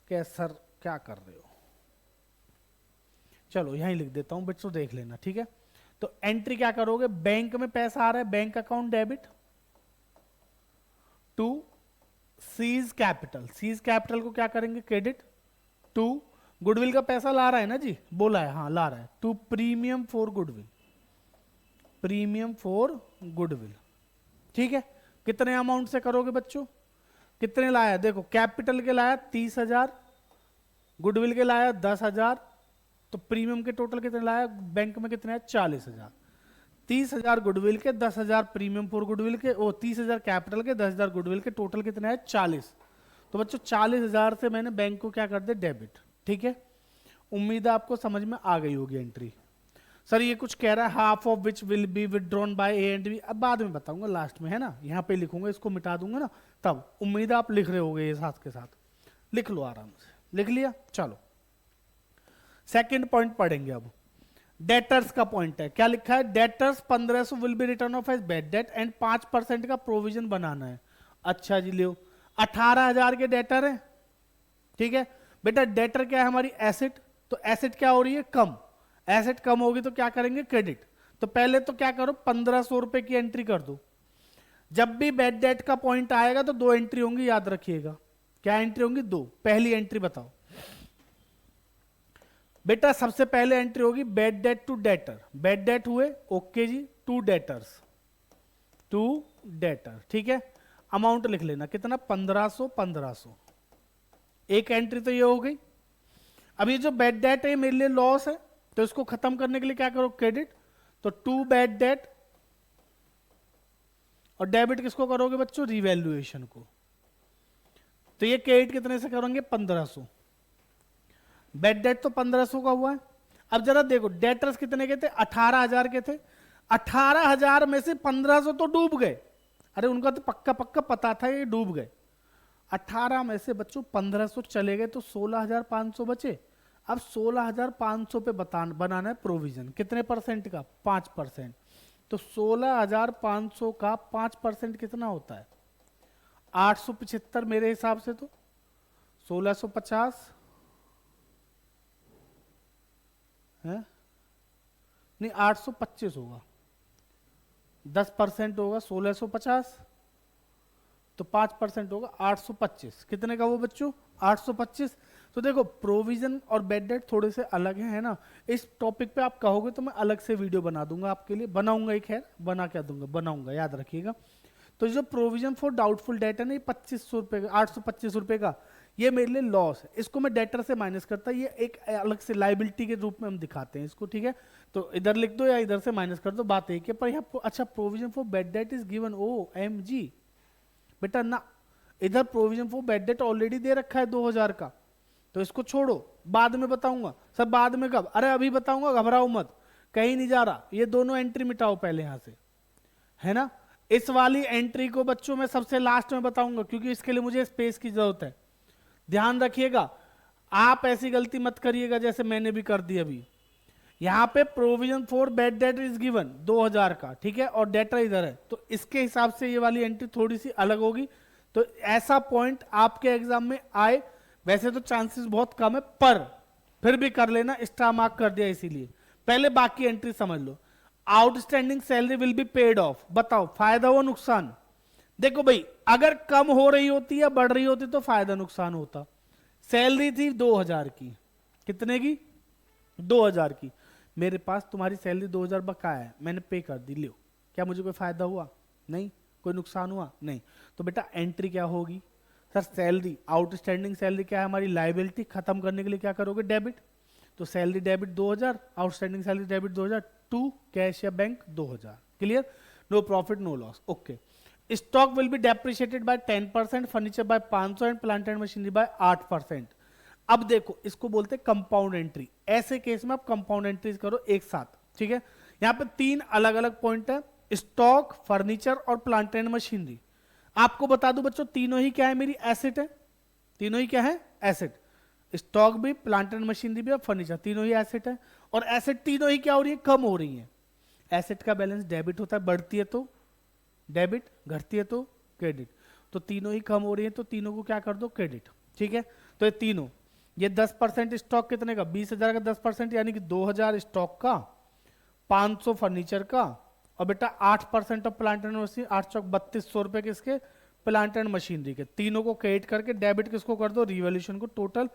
क्या सर, क्या कर रहे हो, चलो यहां लिख देता हूं बच्चों, देख लेना, ठीक है। तो एंट्री क्या करोगे, बैंक में पैसा आ रहा है, bank account debit to C's capital, C's capital को क्या करेंगे, क्रेडिट टू गुडविल का पैसा ला रहा है ना जी, बोला है, हाँ ला रहा है, to premium for goodwill, premium for goodwill, ठीक है। कितने अमाउंट से करोगे बच्चों, कितने लाया, देखो कैपिटल के लाया 30,000, गुडविल के लाया 10,000, तो प्रीमियम के टोटल कितने लाया, बैंक में कितने आया 40,000। 30,000 गुडविल के, 10,000 प्रीमियम फॉर गुडविल के, ओ 30,000 कैपिटल के, 10,000 गुडविल के, टोटल कितने आए 40। तो बच्चों 40,000 से मैंने बैंक को क्या कर दे, डेबिट, ठीक है। उम्मीद है आपको समझ में आ गई होगी एंट्री। सर ये कुछ कह रहा है, half of which will be withdrawn by A and B, अब बाद में बताऊंगा लास्ट में, है ना, यहां पे लिखूंगा, इसको मिटा दूंगा ना, तब उम्मीद है आप लिख रहे होगे ये साथ के साथ, लिख लो आराम से, लिख लिया। चलो सेकंड पॉइंट पढ़ेंगे अब, डेटर्स का पॉइंट है, क्या लिखा है, debtors 1500 will be written off as bad debt and 5% का प्रोविजन बनाना है। अच्छा जी लियो, 18,000 के डेटर है, ठीक है बेटा। डेटर क्या है, हमारी एसेट, तो एसेट क्या हो रही है, कम, एसेट कम होगी तो क्या करेंगे, क्रेडिट। तो पहले तो क्या करो, 1500 रुपए की एंट्री कर दो। जब भी बैड डेट का पॉइंट आएगा तो 2 एंट्री होंगी, याद रखिएगा। क्या एंट्री होंगी? 2। पहली एंट्री बताओ बेटा। सबसे पहले एंट्री होगी bad debt to debtor. Bad debt हुए, ओके जी, टू डेटर्स, टू डेटर, ठीक है। अमाउंट लिख लेना कितना, 1500 1500। एक एंट्री तो ये हो गई। अब ये जो बैड डेट है मेरे लिए लॉस है, तो इसको खत्म करने के लिए क्या करो, क्रेडिट। तो टू बैड डेट, और डेबिट किसको करोगे बच्चों, रिवैल्यूएशन को। तो ये क्रेडिट कितने से करेंगे, 1500। बैड डेट तो 1500 का हुआ है। अब जरा देखो डेटर्स कितने के थे, 18000 के थे। 18000 में से 1500 तो डूब गए। अरे उनका तो पक्का पक्का पता था ये डूब गए। 18 में से बच्चों 1500 चले गए तो 16500 बचे। अब 16500 पे बनाना है प्रोविजन। कितने परसेंट का, 5%। तो 16500 का 5% कितना होता है, 875 मेरे हिसाब से। तो 1650 है नहीं, 825 होगा। 10% होगा 1650, तो 5% होगा 825। कितने का वो बच्चों, 825। तो देखो प्रोविजन और बैड डेट थोड़े से अलग है ना। इस टॉपिक पे आप कहोगे तो मैं अलग से वीडियो बना दूंगा आपके लिए, बनाऊंगा एक, खैर बना क्या दूंगा, बनाऊंगा, याद रखिएगा। तो जो प्रोविजन फॉर डाउटफुल डेट है ना, 2500 रुपए का, 825 रुपए का, ये मेरे लिए लॉस है। इसको मैं डेटर से माइनस करता, ये एक अलग से लाइबिलिटी के रूप में हम दिखाते हैं इसको, ठीक है। तो इधर लिख दो या इधर से माइनस कर दो, बात एक है। पर यहाँ अच्छा provision for bad debt is given, O M G बेटा ना, इधर provision for bad debt already दे रखा है 2000 का। तो इसको छोड़ो, बाद में बताऊंगा सब, बाद में कब, अरे अभी बताऊंगा, घबराओ मत, कहीं नहीं जा रहा। ये दोनों एंट्री मिटाओ पहले यहां से, है ना। इस वाली एंट्री को बच्चों मैं सबसे लास्ट में बताऊंगा, क्योंकि इसके लिए मुझे स्पेस की जरूरत है। ध्यान रखिएगा, आप ऐसी गलती मत करिएगा जैसे मैंने भी कर दी अभी। यहां पे provision for bad debt is given 2000 का, ठीक है, और डेटर इधर है, तो इसके हिसाब से ये वाली एंट्री थोड़ी सी अलग होगी। तो ऐसा पॉइंट आपके एग्जाम में आए, वैसे तो चांसेस बहुत कम है, पर फिर भी कर लेना, स्टार मार्क कर दिया इसीलिए। पहले बाकी एंट्री समझ लो। Outstanding salary will be paid off, बताओ फायदा हो नुकसान। देखो भाई, अगर कम हो रही होती या बढ़ रही होती तो फायदा नुकसान होता। सैलरी थी 2000 की, कितने की, 2000 की। मेरे पास तुम्हारी सैलरी 2000 बकाया है, मैंने पे कर दी, लियो। क्या मुझे कोई फायदा हुआ, नहीं। कोई नुकसान हुआ, नहीं। तो बेटा एंट्री क्या होगी, सर सैलरी, आउटस्टैंडिंग सैलरी क्या है हमारी, लाइबिलिटी, खत्म करने के लिए क्या करोगे, डेबिट। तो salary debit 2000, outstanding salary debit 2000, to cash या bank 2000। Clear, no profit no loss, okay. Stock will be depreciated by 10%, furniture by 500 and plant and machinery by 8%। अब देखो इसको बोलते हैं कंपाउंड एंट्री। ऐसे केस में आप कंपाउंड एंट्रीज करो एक साथ, ठीक है। यहां पे 3 अलग अलग पॉइंट है, स्टॉक, फर्नीचर और प्लांट एंड मशीनरी। आपको बता दूं बच्चों, तीनों ही क्या है, मेरी एसेट है। तीनों ही क्या है, एसेट। स्टॉक भी, प्लांट एंड मशीनरी भी और फर्नीचर, तीनों ही एसेट है। और एसेट तीनों ही क्या हो रही है, कम हो रही है। एसेट का बैलेंस डेबिट होता है, बढ़ती है तो डेबिट, घटती है तो क्रेडिट। तो तीनों ही कम हो रही है, तो तीनों को क्या कर दो, क्रेडिट, ठीक है। तो ये तीनों, ये 10% स्टॉक कितने का, 20,000 का 10%, यानी कि 2000 स्टॉक का, 500 फर्नीचर का, और बेटा 8% ऑफ प्लांट एंड मशीनरी, 8 चौक 3200 रुपए किसके, प्लांट एंड मशीनरी के। तीनों को क्रेडिट करके डेबिट किसको कर दो, रिवॉल्यूशन को। टोटल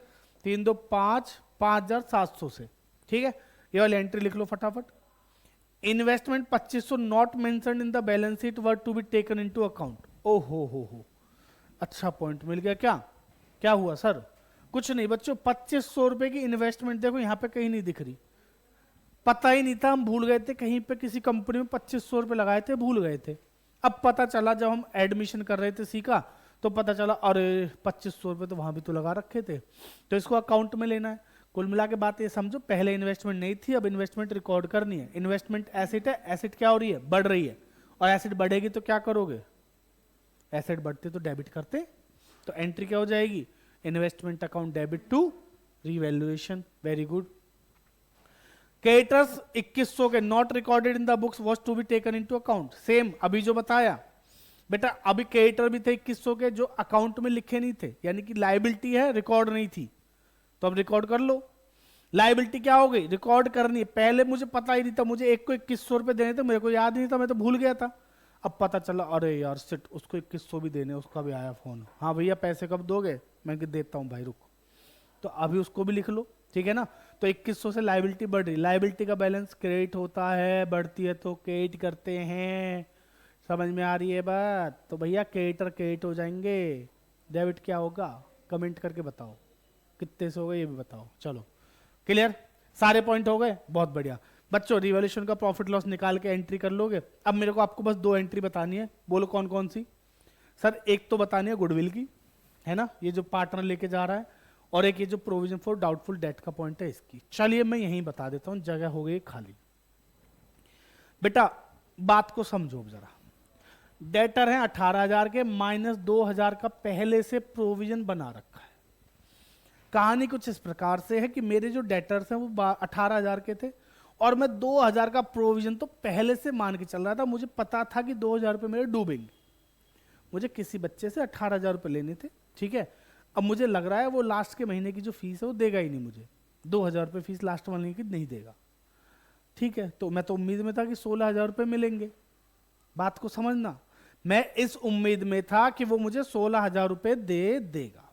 3 2 5, 5700 से, ठीक है। ये वाली एंट्री लिख लो फटाफट। Investment 2500 not mentioned in the balance sheet were to be taken into account. ओ हो, अच्छा पॉइंट मिल गया। क्या क्या हुआ सर, कुछ नहीं बच्चों, 2500 रुपए की इन्वेस्टमेंट देखो यहाँ पे कहीं नहीं दिख रही, पता ही नहीं था, हम भूल गए थे, कहीं पे किसी कंपनी में 2500 रुपए लगाए थे, भूल गए थे। अब पता चला जब हम एडमिशन कर रहे थे, सीखा, तो पता चला अरे 2500 रुपए तो वहां भी तो लगा रखे थे। तो इसको अकाउंट में लेना है। कुल मिला के बात ये समझो, पहले इन्वेस्टमेंट नहीं थी, अब इन्वेस्टमेंट रिकॉर्ड करनी है। इन्वेस्टमेंट एसेट है, एसेट क्या हो रही है, बढ़ रही है, और एसेट बढ़ेगी तो क्या करोगे, एसेट बढ़ते तो डेबिट करते। तो एंट्री क्या हो जाएगी, investment account debit to revaluation. Very good. Creditors 2100 के not recorded in the books was to be taken into account. Same अभी जो बताया बेटा, अभी क्रेडिटर भी थे 2100 के जो अकाउंट में लिखे नहीं थे, यानी कि लायबिलिटी है, रिकॉर्ड नहीं थी, तो अब रिकॉर्ड कर लो। लायबिलिटी क्या हो गई, रिकॉर्ड करनी है। पहले मुझे पता ही नहीं था, मुझे एक को 2100 रुपए देने थे, मेरे को याद नहीं था, मैं तो भूल गया था। अब पता चला अरे यार सिट, उसको 2100 भी देने, उसका भी आया फोन, हाँ भैया पैसे कब दोगे, मैं देता हूँ भाई रुको, तो अभी उसको भी लिख लो, ठीक है ना। तो 2100 से लाइबिलिटी बढ़ रही, लाइबिलिटी का बैलेंस क्रेडिट होता है, बढ़ती है तो क्रेडिट करते हैं, समझ में आ रही है बात। तो भैया क्रेडिटर क्रेडिट हो जाएंगे, डेबिट क्या होगा, कमेंट करके बताओ कितने से होगा ये भी बताओ। चलो क्लियर, सारे पॉइंट हो गए, बहुत बढ़िया बच्चों। रिवॉल्यूशन का प्रॉफिट लॉस निकाल के एंट्री कर लोगे। अब मेरे को आपको बस 2 एंट्री बतानी है, बोलो कौन कौन सी। सर एक तो बतानी है गुडविल की, है ना, ये जो पार्टनर लेके जा रहा है, और एक ये जो प्रोविजन फॉर डाउटफुल डेट का पॉइंट है इसकी। चलिए मैं यहीं बता देता हूं, जगह हो गई खाली। बेटा बात को समझो जरा, डेटर है 18,000 के, -2,000 का पहले से प्रोविजन बना रखा है। कहानी कुछ इस प्रकार से है कि मेरे जो डेटर्स हैं वो 18,000 के थे, और मैं 2,000 का प्रोविजन तो पहले से मान के चल रहा था। मुझे पता था कि 2,000 रुपये मेरे डूबेंगे, मुझे किसी बच्चे से 18,000 रुपये लेने थे, ठीक है। अब मुझे लग रहा है वो लास्ट के महीने की जो फीस है वो देगा ही नहीं, मुझे 2,000 रुपये फीस लास्ट महीने की नहीं देगा, ठीक है। तो मैं तो उम्मीद में था कि 16,000 रुपये मिलेंगे, बात को समझना, मैं इस उम्मीद में था कि वो मुझे 16,000 रुपये दे देगा।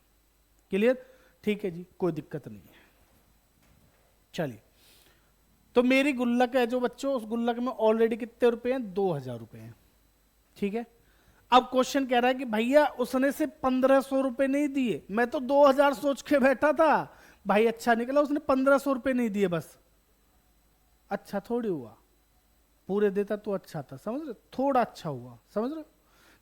क्लियर, ठीक है जी, कोई दिक्कत नहीं है। चलिए, तो मेरी गुल्लक है जो बच्चों, उस गुल्लक में ऑलरेडी कितने रुपए हैं, 2,000 रुपए हैं, ठीक है। अब क्वेश्चन कह रहा है कि भैया उसने सिर्फ 1,500 रुपए नहीं दिए, मैं तो 2,000 सोच के बैठा था। भाई अच्छा निकला उसने 1,500 रुपए नहीं दिए, बस अच्छा थोड़ी हुआ, पूरे देता तो अच्छा था, समझ रहे, थोड़ा अच्छा हुआ, समझ रहे।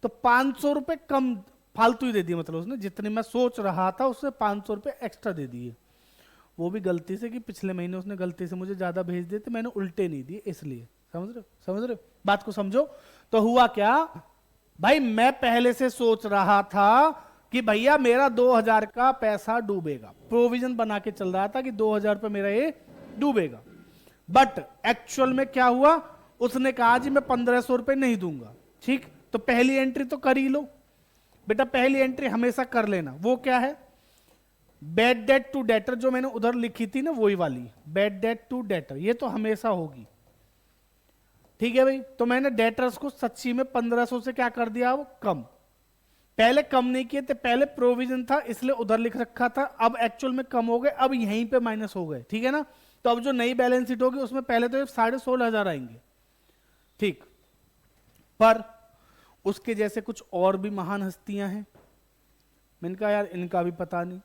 तो 500 रुपए कम फालतू ही दे दिए, मतलब उसने जितनी मैं सोच रहा था उससे 500 रुपए एक्स्ट्रा दे दिए। वो भी गलती से, कि पिछले महीने उसने गलती से मुझे ज्यादा भेज दिए थे, मैंने उल्टे नहीं दिए इसलिए, समझ रहे हो, समझ रहे हो बात को, समझो। तो हुआ क्या भाई, मैं पहले से सोच रहा था कि भैया मेरा 2,000 का पैसा डूबेगा, प्रोविजन बना के चल रहा था कि 2,000 रुपये मेरा ये डूबेगा। बट एक्चुअल में क्या हुआ, उसने कहा जी मैं 1,500 रुपये नहीं दूंगा, ठीक। तो पहली एंट्री तो कर ही लो बेटा, पहली एंट्री हमेशा कर लेना। वो क्या है, बैड डेट टू डेटर, जो मैंने उधर लिखी थी ना वही वाली, बैड डेट टू डेटर, ये तो हमेशा होगी, ठीक है भाई। तो मैंने डेटर्स को सच्ची में 1,500 से क्या कर दिया, वो कम, पहले कम नहीं किए थे, पहले प्रोविजन था इसलिए उधर लिख रखा था, अब एक्चुअल में कम हो गए, अब यहीं पे माइनस हो गए, ठीक है ना। तो अब जो नई बैलेंस शीट होगी उसमें पहले तो 16,500 आएंगे, ठीक। पर उसके जैसे कुछ और भी महान हस्तियां हैं, मैंने कहा यार इनका भी पता नहीं,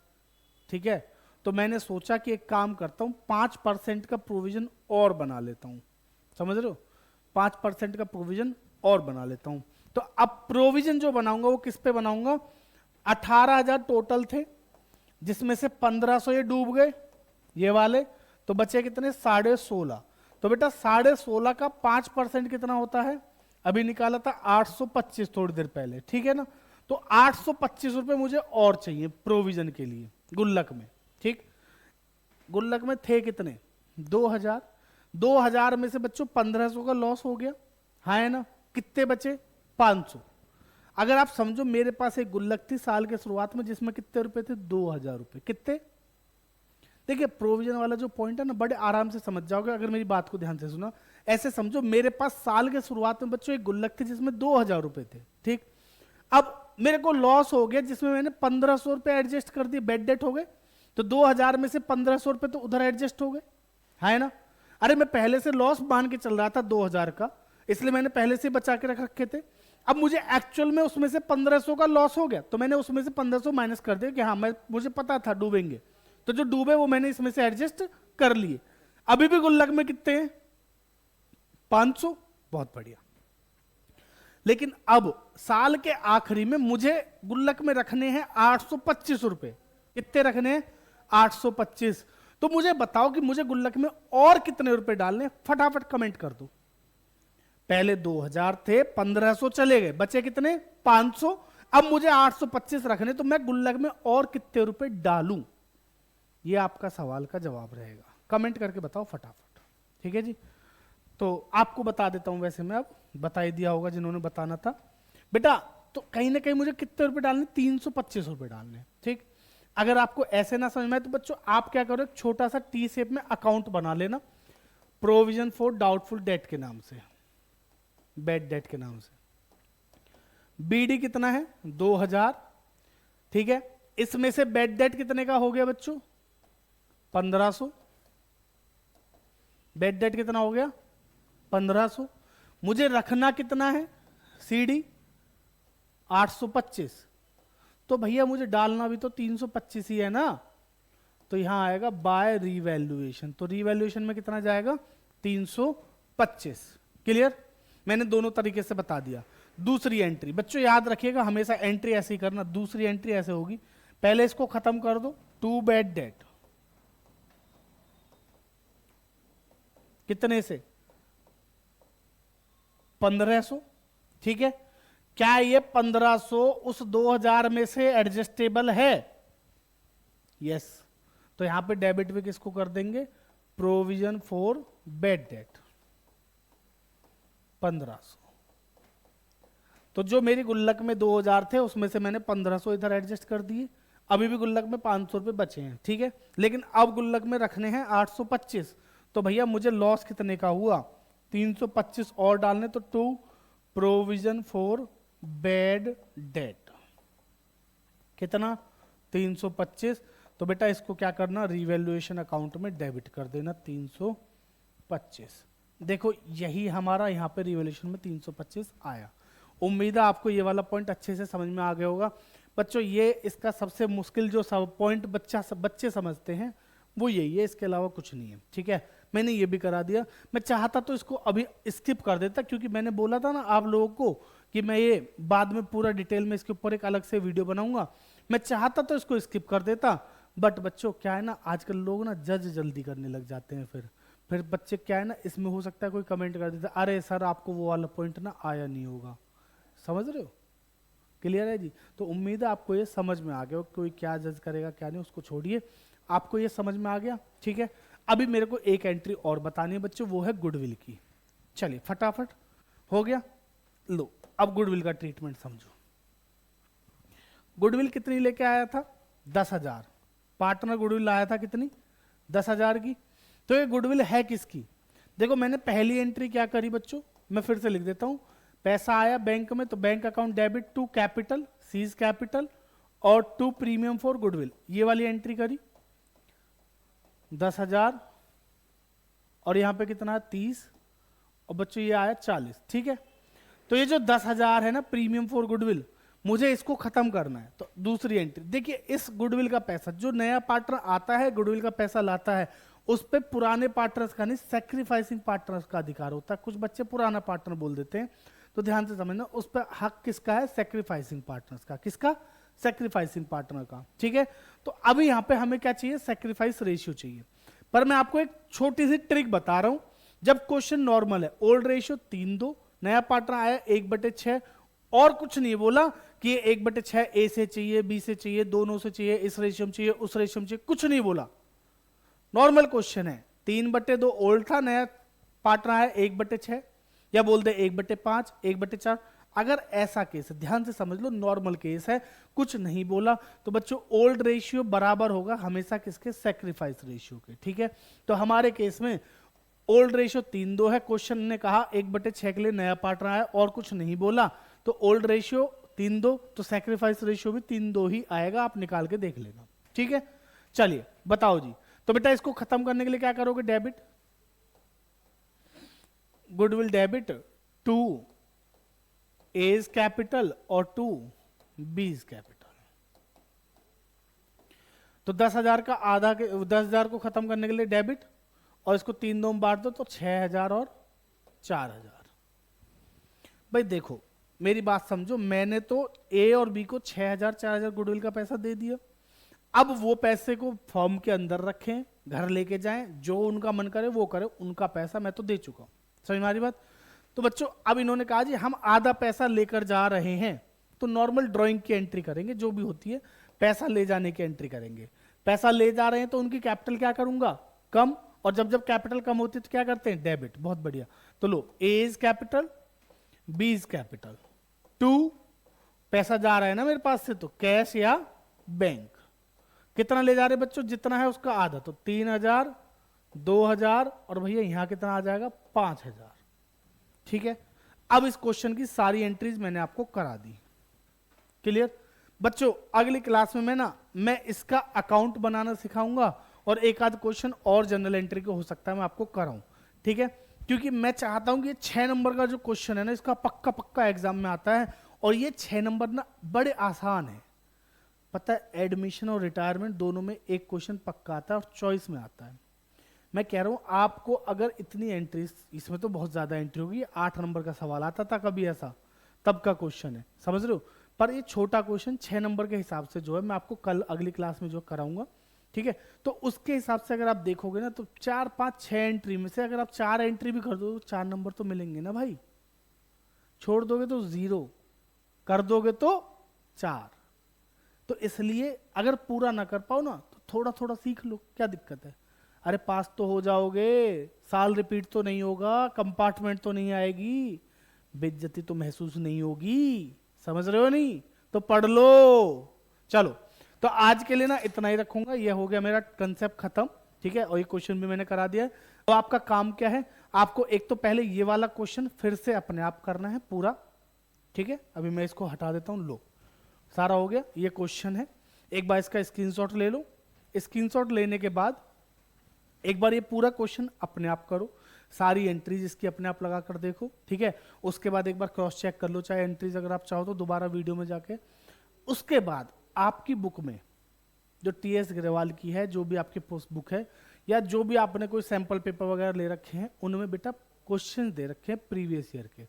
ठीक है। तो मैंने सोचा कि एक काम करता हूं, 5% का प्रोविजन और बना लेता हूं, समझ रहे हो, 5% का प्रोविजन और बना लेता हूं। तो अब प्रोविजन जो बनाऊंगा वो किस पे बनाऊंगा, 18,000 टोटल थे, जिसमें से 1,500 ये डूब गए ये वाले, तो बचे कितने, 16,500। तो बेटा 16,500 का 5% कितना होता है, अभी निकाला था 825 थोड़ी देर पहले, ठीक है ना। तो 825 रुपए मुझे और चाहिए प्रोविजन के लिए गुल्लक में, ठीक। गुल्लक में थे कितने, 2,000, 2,000 में से बच्चों 1,500 का लॉस हो गया, हाँ है ना, कितने बचे, 500। अगर आप समझो मेरे पास एक गुल्लक थी साल के शुरुआत में जिसमें कितने रुपए थे, 2,000 रुपए, कितने। देखिए प्रोविजन वाला जो पॉइंट है ना, बड़े आराम से समझ जाओगे अगर मेरी बात को ध्यान से सुना। ऐसे समझो मेरे पास साल के शुरुआत में बच्चों एक गुल्लक थी जिसमें 2,000 रुपए थे, ठीक। अब मेरे को लॉस हो गया जिसमें मैंने 1,500 रुपए एडजस्ट कर दिए, बेड डेट हो गए, तो 2,000 में से 1,500 रुपए तो उधर एडजस्ट हो गए, है ना। अरे मैं पहले से लॉस मान के चल रहा था 2,000 का, इसलिए मैंने पहले से बचा के रख रखे थे। अब मुझे एक्चुअल में उसमें से 1,500 का लॉस हो गया, तो मैंने उसमें से 1,500 माइनस कर दिया कि हाँ मुझे पता था डूबेंगे, तो जो डूबे वो मैंने इसमें से एडजस्ट कर लिए। अभी भी गुल्लक में कितने हैं, 500, बहुत बढ़िया। लेकिन अब साल के आखिरी में मुझे गुल्लक में रखने हैं 825 रुपए, कितने रखने हैं, 825। तो मुझे बताओ कि मुझे गुल्लक में और कितने रुपए डालने, फटाफट कमेंट कर दो। पहले 2,000 थे, 1,500 चले गए, बचे कितने, 500। अब मुझे 825 रखने, तो मैं गुल्लक में और कितने रुपए डालूं, ये आपका सवाल का जवाब रहेगा, कमेंट करके बताओ फटाफट, ठीक है जी। तो आपको बता देता हूं, वैसे मैं अब बता ही दिया होगा जिन्होंने बताना था बेटा। तो कहीं ना कहीं मुझे कितने रुपए डालने, 325 रुपए डालने, ठीक। अगर आपको ऐसे ना समझ में आए तो बच्चों आप क्या करो, एक छोटा सा टी शेप में अकाउंट बना लेना, प्रोविजन फॉर डाउटफुल डेट के नाम से, बैड डेट के नाम से, बीडी कितना है 2000, ठीक है। इसमें से बेड डेट कितने का हो गया बच्चों 1500, बेड डेट कितना हो गया 1500। मुझे रखना कितना है सीडी 825, तो भैया मुझे डालना भी तो 325 ही है ना, तो यहां आएगा बाय रीवैल्यूएशन, तो रीवैल्यूएशन में कितना जाएगा 325। क्लियर, मैंने दोनों तरीके से बता दिया। दूसरी एंट्री बच्चों याद रखिएगा, हमेशा एंट्री ऐसे ही करना। दूसरी एंट्री ऐसे होगी, पहले इसको खत्म कर दो, 2 बेड डेट कितने से 1500, ठीक है। क्या ये 1500 उस 2000 में से एडजस्टेबल है? यस, तो यहां पे डेबिट भी किसको कर देंगे, प्रोविजन फॉर बेड डेट 1500। तो जो मेरी गुल्लक में 2000 थे उसमें से मैंने 1500 इधर एडजस्ट कर दिए, अभी भी गुल्लक में 500 रुपए बचे हैं, ठीक है। लेकिन अब गुल्लक में रखने हैं 825, तो भैया मुझे लॉस कितने का हुआ 325 और डालने, तो 2 प्रोविजन फॉर बेड डेट कितना 325। तो बेटा इसको क्या करना, रिवैल्यूएशन अकाउंट में डेबिट कर देना 325। देखो यही हमारा यहाँ पे रिवैल्यूएशन में 325 आया। उम्मीद है आपको ये वाला पॉइंट अच्छे से समझ में आ गया होगा बच्चों। ये इसका सबसे मुश्किल जो सब पॉइंट बच्चे समझते हैं वो यही है, इसके अलावा कुछ नहीं है, ठीक है। मैंने ये भी करा दिया। मैं चाहता तो इसको अभी स्किप कर देता, क्योंकि मैंने बोला था ना आप लोगों को कि मैं ये बाद में पूरा डिटेल में इसके ऊपर एक अलग से वीडियो बनाऊंगा। मैं चाहता तो इसको स्किप कर देता, बट बच्चों क्या है ना, आजकल लोग ना जज जल्दी करने लग जाते हैं। फिर बच्चे क्या है ना, इसमें हो सकता है कोई कमेंट कर देता, अरे सर आपको वो वाला पॉइंट ना आया नहीं होगा। समझ रहे हो? क्लियर है जी? तो उम्मीद है आपको ये समझ में आ गया। कोई क्या जज करेगा क्या नहीं उसको छोड़िए, आपको ये समझ में आ गया, ठीक है। अभी मेरे को एक एंट्री और बतानी है बच्चों, वो है गुडविल की। चलिए फटाफट हो गया। लो अब गुडविल का ट्रीटमेंट समझो। गुडविल कितनी लेके आया था 10,000, पार्टनर गुडविल लाया था कितनी 10,000 की। तो ये गुडविल है किसकी? देखो मैंने पहली एंट्री क्या करी बच्चों, मैं फिर से लिख देता हूं। पैसा आया बैंक में, तो bank account debit to capital, C's capital और टू प्रीमियम फॉर गुडविल, ये वाली एंट्री करी 10,000 और यहां पे कितना है 30 और बच्चों ये आया 40, ठीक है। तो ये जो 10,000 है ना प्रीमियम फॉर गुडविल, मुझे इसको खत्म करना है। तो दूसरी एंट्री देखिए, इस गुडविल का पैसा जो नया पार्टनर आता है गुडविल का पैसा लाता है, उस पे पुराने पार्टनर्स का नहीं सैक्रिफाइसिंग पार्टनर्स का अधिकार होता है। कुछ बच्चे पुराना पार्टनर बोल देते हैं, तो ध्यान से समझना, उस पर हक किसका है सैक्रिफाइसिंग पार्टनर्स का। किसका? सैक्रिफाइसिंग पार्टनर का, ठीक है। तो अभी यहां पे हमें क्या चाहिए, सैक्रिफाइस रेशियो चाहिए। पर मैं आपको एक छोटी सी ट्रिक बता रहा हूं। जब क्वेश्चन नॉर्मल है, ओल्ड रेशियो 3:2, नया पार्टनर आया 1/6 और कुछ नहीं बोला कि 1/6 ए से चाहिए, बी से चाहिए, दोनों से चाहिए, इस रेशियो में चाहिए, उस रेशियो में चाहिए, कुछ नहीं बोला। नॉर्मल क्वेश्चन है, 3/2 ओल्ड था, नया पार्टनर आया 1/6, या बोल दे 1/5, 1/4। अगर ऐसा केस है, ध्यान से समझ लो, नॉर्मल केस है, कुछ नहीं बोला, तो बच्चों ओल्ड रेशियो बराबर होगा हमेशा किसके, सैक्रिफाइस रेशियो के, ठीक है। तो हमारे केस में ओल्ड रेशियो 3:2 है। क्वेश्चन ने कहा 1/6 के लिए नया पार्टनर आया और कुछ नहीं बोला, तो ओल्ड रेशियो 3:2, तो सैक्रिफाइस रेशियो भी 3:2 ही आएगा, आप निकाल के देख लेना, ठीक है। चलिए बताओ जी, तो बेटा इसको खत्म करने के लिए क्या करोगे, debit goodwill debit to A's capital और टू बीज कैपिटल। तो 10,000 का आधा के 10,000 को खत्म करने के लिए डेबिट, और इसको 3 में बांट दो तो 6,000 और 4,000। भाई देखो मेरी बात समझो, मैंने तो ए और बी को 6,000 4,000 गुडविल का पैसा दे दिया। अब वो पैसे को फॉर्म के अंदर रखें, घर लेके जाएं, जो उनका मन करे वो करे, उनका पैसा मैं तो दे चुका हूं। समझ में आ रही बात? तो बच्चों अब इन्होंने कहा जी हम आधा पैसा लेकर जा रहे हैं, तो नॉर्मल ड्राइंग की एंट्री करेंगे, जो भी होती है पैसा ले जाने की एंट्री करेंगे। पैसा ले जा रहे हैं तो उनकी कैपिटल क्या करूंगा, कम, और जब जब कैपिटल कम होती है तो क्या करते हैं, डेबिट। बहुत बढ़िया। तो लो A is capital, B is capital, to पैसा जा रहा है ना मेरे पास से, तो कैश या बैंक। कितना ले जा रहे बच्चों, जितना है उसका आधा, तो 3,000, 2,000 और भैया यहां कितना आ जाएगा 5,000, ठीक है। अब इस क्वेश्चन की सारी एंट्रीज मैंने आपको करा दी, क्लियर बच्चों? अगली क्लास में मैं इसका अकाउंट बनाना सिखाऊंगा और एक आध क्वेश्चन और जनरल एंट्री के हो सकता है मैं आपको कराऊं, ठीक है? क्योंकि मैं चाहता हूं कि ये 6 नंबर का जो क्वेश्चन है ना, इसका पक्का पक्का एग्जाम में आता है, और ये 6 नंबर ना बड़े आसान है। पता है, एडमिशन और रिटायरमेंट दोनों में एक क्वेश्चन पक्का आता है और चॉइस में आता है। मैं कह रहा हूं आपको अगर इतनी एंट्री, इसमें तो बहुत ज्यादा एंट्री होगी, 8 नंबर का सवाल आता था कभी ऐसा, तब का क्वेश्चन है, समझ रहे हो? पर ये छोटा क्वेश्चन 6 नंबर के हिसाब से जो है मैं आपको कल अगली क्लास में जो कराऊंगा, ठीक है? तो उसके हिसाब से अगर आप देखोगे ना, तो 4 5 6 एंट्री में से अगर आप 4 एंट्री भी कर दो तो 4 नंबर तो मिलेंगे ना भाई। छोड़ दोगे तो 0, कर दोगे तो 4। तो इसलिए अगर पूरा ना कर पाओ ना तो थोड़ा थोड़ा सीख लो, क्या दिक्कत है? अरे पास तो हो जाओगे, साल रिपीट तो नहीं होगा, कंपार्टमेंट तो नहीं आएगी, बेइज्जती तो महसूस नहीं होगी, समझ रहे हो? नहीं तो पढ़ लो। चलो, तो आज के लिए ना इतना ही रखूंगा, ये हो गया मेरा कंसेप्ट खत्म, ठीक है? और ये क्वेश्चन भी मैंने करा दिया है। तो आपका काम क्या है, आपको एक तो पहले ये वाला क्वेश्चन फिर से अपने आप करना है पूरा, ठीक है? अभी मैं इसको हटा देता हूं, लो सारा हो गया, ये क्वेश्चन है। एक बार इसका स्क्रीनशॉट ले लो, स्क्रीनशॉट लेने के बाद एक बार ये पूरा क्वेश्चन अपने आप करो, सारी एंट्रीज इसकी अपने आप लगा कर देखो, ठीक है? उसके बाद एक बार क्रॉस चेक कर लो, चाहे एंट्रीज अगर आप चाहो तो दोबारा वीडियो में जाके। उसके बाद आपकी बुक में जो टीएस ग्रेवाल की है, जो भी आपकी पोस्ट बुक है, या जो भी आपने कोई सैंपल पेपर वगैरह ले रखे हैं, उनमें बेटा क्वेश्चन दे रखे हैं प्रीवियस ईयर के,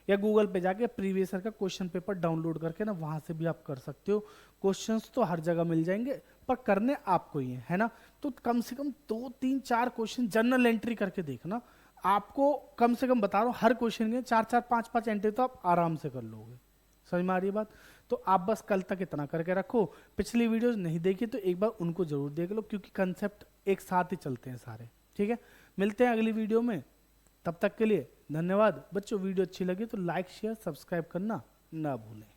या गूगल पे जाके प्रीवियस ईयर का क्वेश्चन पेपर डाउनलोड करके ना वहां से भी आप कर सकते हो। क्वेश्चंस तो हर जगह मिल जाएंगे, पर करने आपको ही है ना? तो कम से कम 2 3 4 क्वेश्चन जनरल एंट्री करके देखना, आपको कम से कम बता रहा हूं हर क्वेश्चन के 4 4 5 5 एंट्री तो आप आराम से कर लोगे। समझ में आ रही है बात? तो आप बस कल तक इतना करके रखो। पिछली वीडियोस नहीं देखी तो एक बार उनको जरूर देख लो, क्योंकि कंसेप्ट एक साथ ही चलते हैं सारे, ठीक है? मिलते हैं अगली वीडियो में, तब तक के लिए धन्यवाद। बच्चों वीडियो अच्छी लगी तो लाइक शेयर सब्सक्राइब करना ना भूलें।